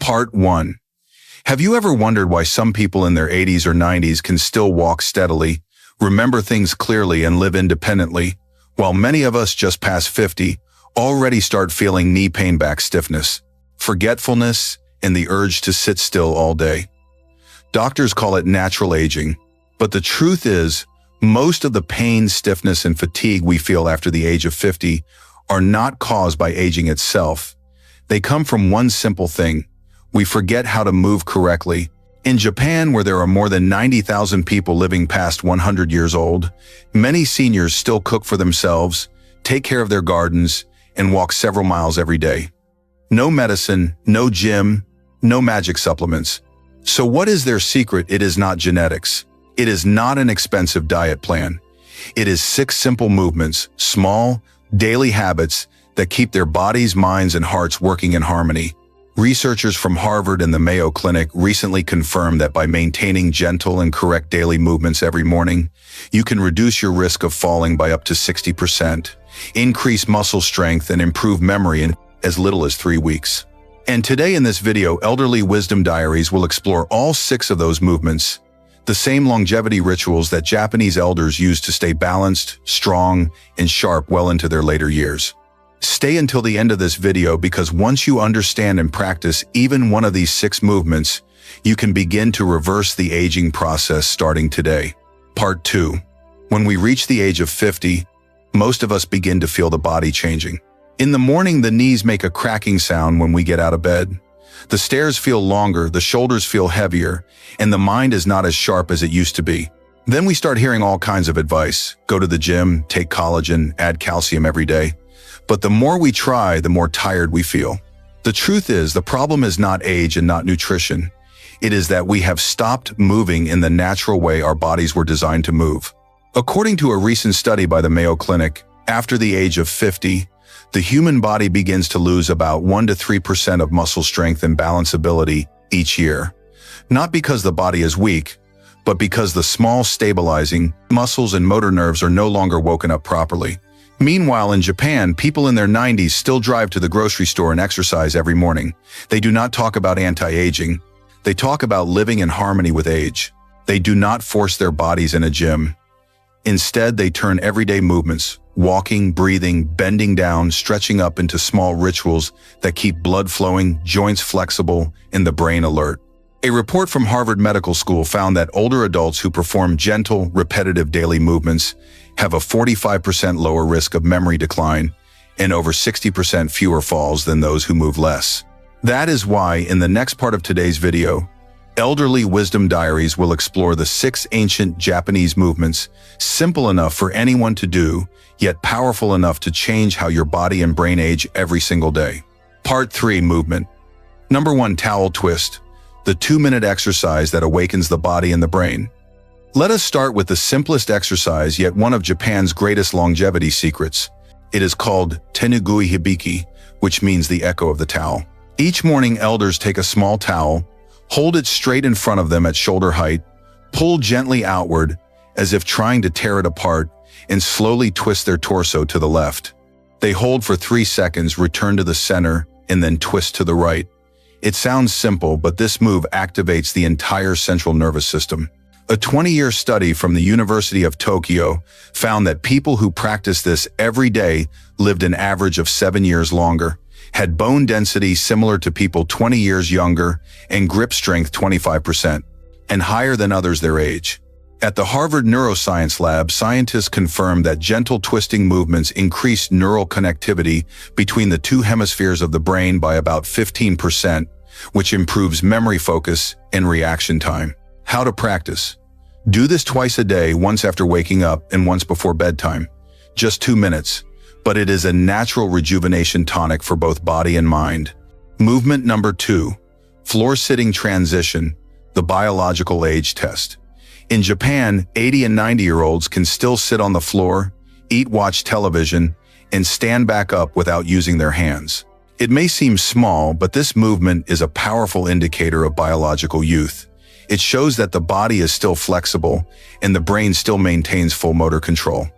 Part 1. Have you ever wondered why some people in their 80s or 90s can still walk steadily, remember things clearly, and live independently, while many of us just past 50 already start feeling knee pain, back stiffness, forgetfulness, and the urge to sit still all day? Doctors call it natural aging, but the truth is, most of the pain, stiffness, and fatigue we feel after the age of 50 are not caused by aging itself. They come from one simple thing: we forget how to move correctly. In Japan, where there are more than 90,000 people living past 100 years old, many seniors still cook for themselves, take care of their gardens, and walk several miles every day. No medicine, no gym, no magic supplements. So what is their secret? It is not genetics. It is not an expensive diet plan. It is 6 simple movements, small, daily habits that keep their bodies, minds, and hearts working in harmony. Researchers from Harvard and the Mayo Clinic recently confirmed that by maintaining gentle and correct daily movements every morning, you can reduce your risk of falling by up to 60%, increase muscle strength, and improve memory in as little as 3 weeks. And today in this video, Elderly Wisdom Diaries will explore all 6 of those movements, the same longevity rituals that Japanese elders use to stay balanced, strong, and sharp well into their later years. Stay until the end of this video, because once you understand and practice even one of these 6 movements, you can begin to reverse the aging process starting today. Part 2. When we reach the age of 50, most of us begin to feel the body changing. In the morning, the knees make a cracking sound when we get out of bed. The stairs feel longer, the shoulders feel heavier, and the mind is not as sharp as it used to be. Then we start hearing all kinds of advice: go to the gym, take collagen, add calcium every day. But the more we try, the more tired we feel. The truth is, the problem is not age and not nutrition. It is that we have stopped moving in the natural way our bodies were designed to move. According to a recent study by the Mayo Clinic, after the age of 50, the human body begins to lose about 1 to 3% of muscle strength and balance ability each year. Not because the body is weak, but because the small stabilizing muscles and motor nerves are no longer woken up properly. Meanwhile, in Japan, people in their 90s still drive to the grocery store and exercise every morning. They do not talk about anti-aging. They talk about living in harmony with age. They do not force their bodies in a gym. Instead, they turn everyday movements, walking, breathing, bending down, stretching up, into small rituals that keep blood flowing, joints flexible, and the brain alert. A report from Harvard Medical School found that older adults who perform gentle, repetitive daily movements have a 45% lower risk of memory decline and over 60% fewer falls than those who move less. That is why, in the next part of today's video, Elderly Wisdom Diaries will explore the 6 ancient Japanese movements, simple enough for anyone to do, yet powerful enough to change how your body and brain age every single day. Part 3. Movement. Number 1. Towel twist, the 2-minute exercise that awakens the body and the brain. Let us start with the simplest exercise, yet one of Japan's greatest longevity secrets. It is called tenugui hibiki, which means the echo of the towel. Each morning, elders take a small towel, hold it straight in front of them at shoulder height, pull gently outward as if trying to tear it apart, and slowly twist their torso to the left. They hold for 3 seconds, return to the center, and then twist to the right. It sounds simple, but this move activates the entire central nervous system. A 20-year study from the University of Tokyo found that people who practiced this every day lived an average of 7 years longer, had bone density similar to people 20 years younger, and grip strength 25%, and higher than others their age. At the Harvard Neuroscience Lab, scientists confirmed that gentle twisting movements increased neural connectivity between the 2 hemispheres of the brain by about 15%, which improves memory, focus, and reaction time. How to practice. Do this twice a day, once after waking up and once before bedtime. Just 2 minutes, but it is a natural rejuvenation tonic for both body and mind. Movement number 2. Floor sitting transition, the biological age test. In Japan, 80 and 90-year-olds can still sit on the floor, eat, watch television, and stand back up without using their hands. It may seem small, but this movement is a powerful indicator of biological youth. It shows that the body is still flexible and the brain still maintains full motor control.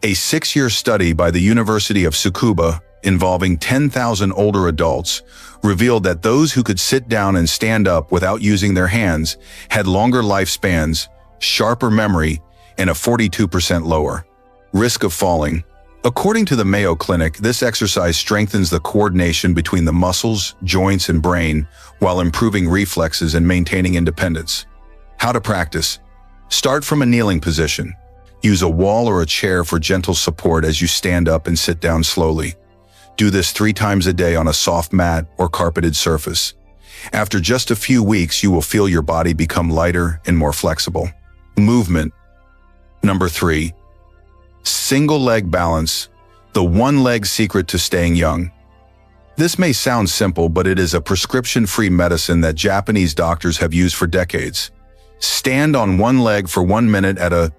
A 6-year study by the University of Tsukuba involving 10,000 older adults, revealed that those who could sit down and stand up without using their hands had longer lifespans, sharper memory, and a 42% lower risk of falling. According to the Mayo Clinic, this exercise strengthens the coordination between the muscles, joints, and brain while improving reflexes and maintaining independence. How to practice? Start from a kneeling position. Use a wall or a chair for gentle support as you stand up and sit down slowly. Do this 3 times a day on a soft mat or carpeted surface. After just a few weeks, you will feel your body become lighter and more flexible. Movement. Number 3. Single leg balance, the one-leg secret to staying young. This may sound simple, but it is a prescription-free medicine that Japanese doctors have used for decades. Stand on one leg for 1 minute at a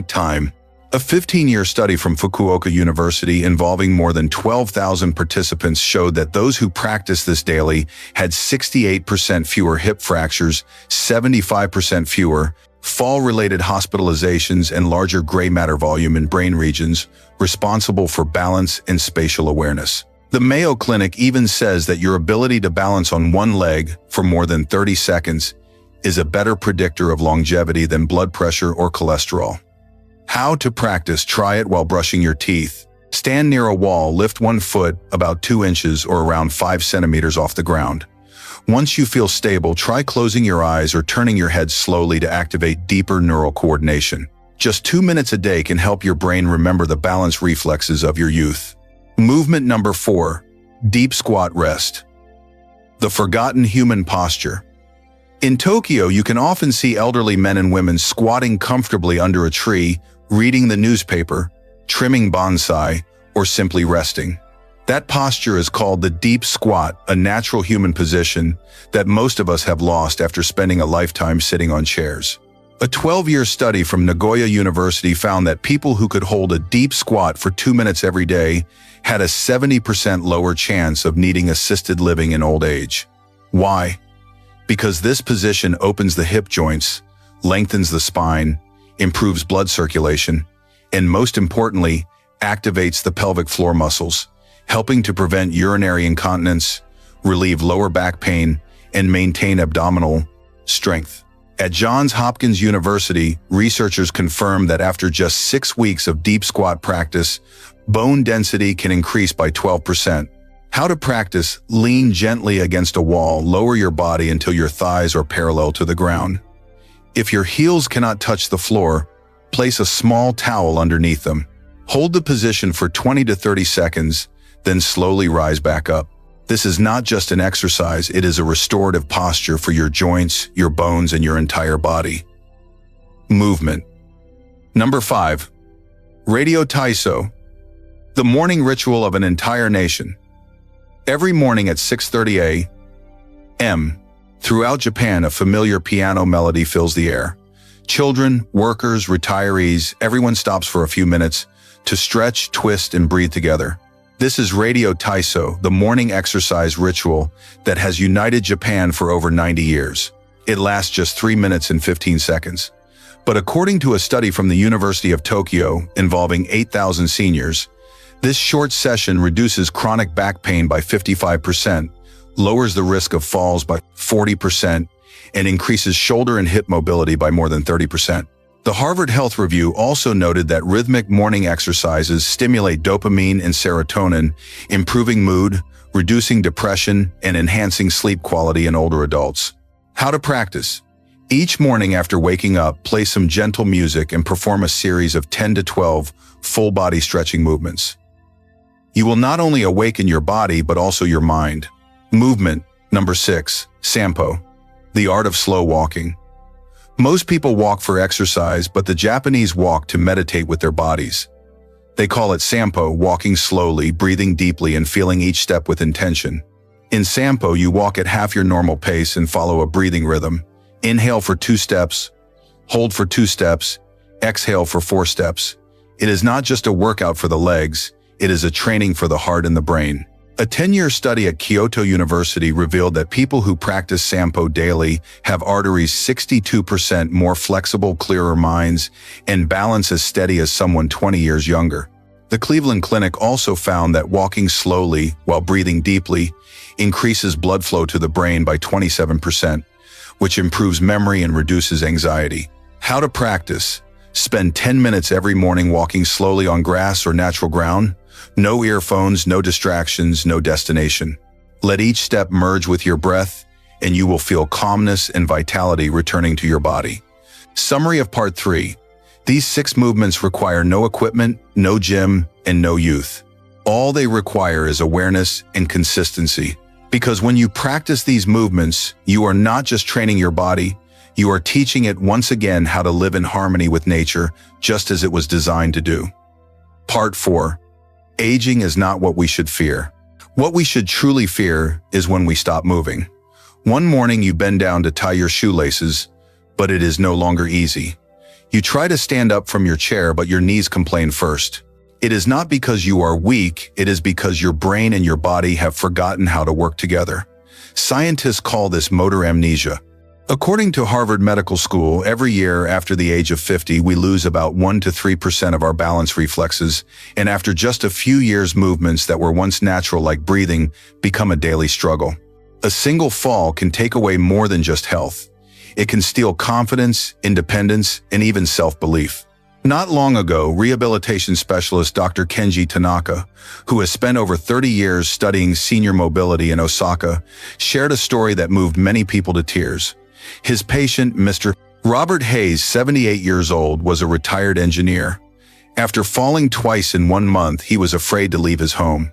time. A 15-year study from Fukuoka University involving more than 12,000 participants showed that those who practiced this daily had 68% fewer hip fractures, 75% fewer fall-related hospitalizations, and larger gray matter volume in brain regions responsible for balance and spatial awareness. The Mayo Clinic even says that your ability to balance on one leg for more than 30 seconds is a better predictor of longevity than blood pressure or cholesterol. How to practice? Try it while brushing your teeth. Stand near a wall, lift 1 foot about 2 inches or around 5 centimeters off the ground. Once you feel stable, try closing your eyes or turning your head slowly to activate deeper neural coordination. Just 2 minutes a day can help your brain remember the balance reflexes of your youth. Movement number 4. Deep squat rest. The forgotten human posture. In Tokyo, you can often see elderly men and women squatting comfortably under a tree, reading the newspaper, trimming bonsai, or simply resting. That posture is called the deep squat, a natural human position that most of us have lost after spending a lifetime sitting on chairs. A 12-year study from Nagoya University found that people who could hold a deep squat for 2 minutes every day had a 70% lower chance of needing assisted living in old age. Why? Because this position opens the hip joints, lengthens the spine, improves blood circulation, and most importantly, activates the pelvic floor muscles, helping to prevent urinary incontinence, relieve lower back pain, and maintain abdominal strength. At Johns Hopkins University, researchers confirmed that after just 6 weeks of deep squat practice, bone density can increase by 12%. How to practice? Lean gently against a wall, lower your body until your thighs are parallel to the ground. If your heels cannot touch the floor, place a small towel underneath them. Hold the position for 20 to 30 seconds, then slowly rise back up. This is not just an exercise, it is a restorative posture for your joints, your bones, and your entire body. Movement. Number 5. Radio Taiso. The morning ritual of an entire nation. Every morning at 6:30 a.m., throughout Japan, a familiar piano melody fills the air. Children, workers, retirees, everyone stops for a few minutes to stretch, twist, and breathe together. This is Radio Taiso, the morning exercise ritual that has united Japan for over 90 years. It lasts just 3 minutes and 15 seconds. But according to a study from the University of Tokyo involving 8,000 seniors, this short session reduces chronic back pain by 55%, lowers the risk of falls by 40%, and increases shoulder and hip mobility by more than 30%. The Harvard Health Review also noted that rhythmic morning exercises stimulate dopamine and serotonin, improving mood, reducing depression, and enhancing sleep quality in older adults. How to practice? Each morning after waking up, play some gentle music and perform a series of 10 to 12 full-body stretching movements. You will not only awaken your body, but also your mind. Movement. Number 6. Sampo. The art of slow walking. Most people walk for exercise, but the Japanese walk to meditate with their bodies. They call it Sampo, walking slowly, breathing deeply, and feeling each step with intention. In Sampo, you walk at half your normal pace and follow a breathing rhythm. Inhale for 2 steps, hold for 2 steps, exhale for 4 steps. It is not just a workout for the legs, it is a training for the heart and the brain. A 10-year study at Kyoto University revealed that people who practice Sampo daily have arteries 62% more flexible, clearer minds, and balance as steady as someone 20 years younger. The Cleveland Clinic also found that walking slowly while breathing deeply increases blood flow to the brain by 27%, which improves memory and reduces anxiety. How to practice. Spend 10 minutes every morning walking slowly on grass or natural ground. No earphones, no distractions, no destination. Let each step merge with your breath, and you will feel calmness and vitality returning to your body. Summary of Part 3. These 6 movements require no equipment, no gym, and no youth. All they require is awareness and consistency. Because when you practice these movements, you are not just training your body, you are teaching it once again how to live in harmony with nature, just as it was designed to do. Part 4. Aging is not what we should fear. What we should truly fear is when we stop moving. One morning you bend down to tie your shoelaces, but it is no longer easy. You try to stand up from your chair, but your knees complain first. It is not because you are weak, it is because your brain and your body have forgotten how to work together. Scientists call this motor amnesia. According to Harvard Medical School, every year after the age of 50, we lose about 1 to 3% of our balance reflexes, and after just a few years, movements that were once natural, like breathing, become a daily struggle. A single fall can take away more than just health. It can steal confidence, independence, and even self-belief. Not long ago, rehabilitation specialist Dr. Kenji Tanaka, who has spent over 30 years studying senior mobility in Osaka, shared a story that moved many people to tears. His patient, Mr. Robert Hayes, 78 years old, was a retired engineer. After falling twice in 1 month, he was afraid to leave his home.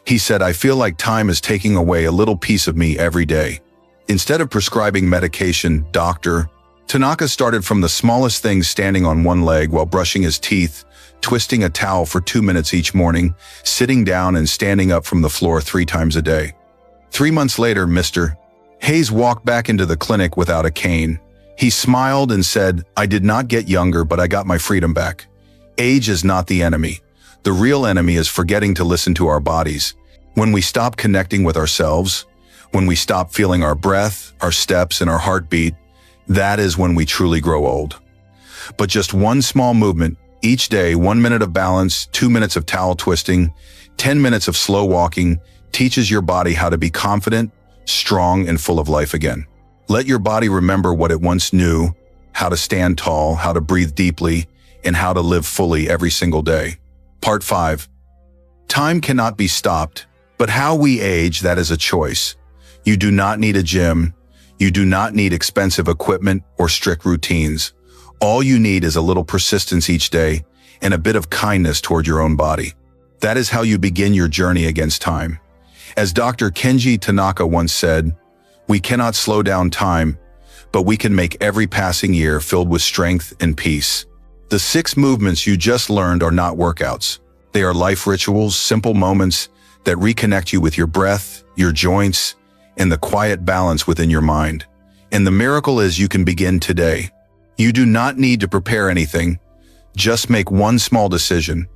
He said, "I feel like time is taking away a little piece of me every day." Instead of prescribing medication, Dr. Tanaka started from the smallest things, standing on one leg while brushing his teeth, twisting a towel for 2 minutes each morning, sitting down and standing up from the floor 3 times a day. 3 months later, Mr. Hayes walked back into the clinic without a cane. He smiled and said, "I did not get younger, but I got my freedom back." Age is not the enemy. The real enemy is forgetting to listen to our bodies. When we stop connecting with ourselves, when we stop feeling our breath, our steps, and our heartbeat, that is when we truly grow old. But just one small movement, each day, 1 minute of balance, 2 minutes of towel twisting, 10 minutes of slow walking, teaches your body how to be confident, strong, and full of life again. Let your body remember what it once knew, how to stand tall, how to breathe deeply, and how to live fully every single day. Part 5. Time cannot be stopped, but how we age, that is a choice. You do not need a gym. You do not need expensive equipment or strict routines. All you need is a little persistence each day and a bit of kindness toward your own body. That is how you begin your journey against time. As Dr. Kenji Tanaka once said, "We cannot slow down time, but we can make every passing year filled with strength and peace." The 6 movements you just learned are not workouts. They are life rituals, simple moments that reconnect you with your breath, your joints, and the quiet balance within your mind. And the miracle is you can begin today. You do not need to prepare anything. Just make one small decision.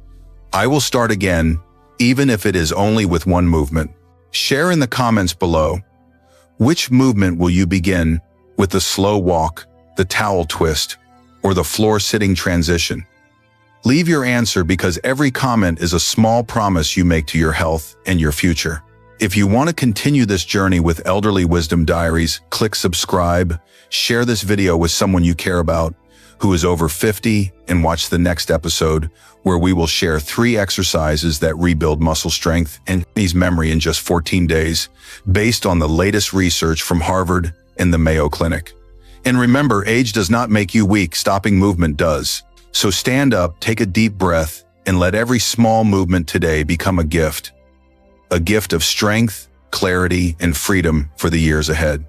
I will start again, even if it is only with one movement. Share in the comments below. Which movement will you begin with? The slow walk, the towel twist, or the floor-sitting transition? Leave your answer, because every comment is a small promise you make to your health and your future. If you want to continue this journey with Elderly Wisdom Diaries, click subscribe, share this video with someone you care about who is over 50, and watch the next episode where we will share 3 exercises that rebuild muscle strength and memory in just 14 days, based on the latest research from Harvard and the Mayo Clinic. And remember, age does not make you weak, stopping movement does. So stand up, take a deep breath, and let every small movement today become a gift. A gift of strength, clarity, and freedom for the years ahead.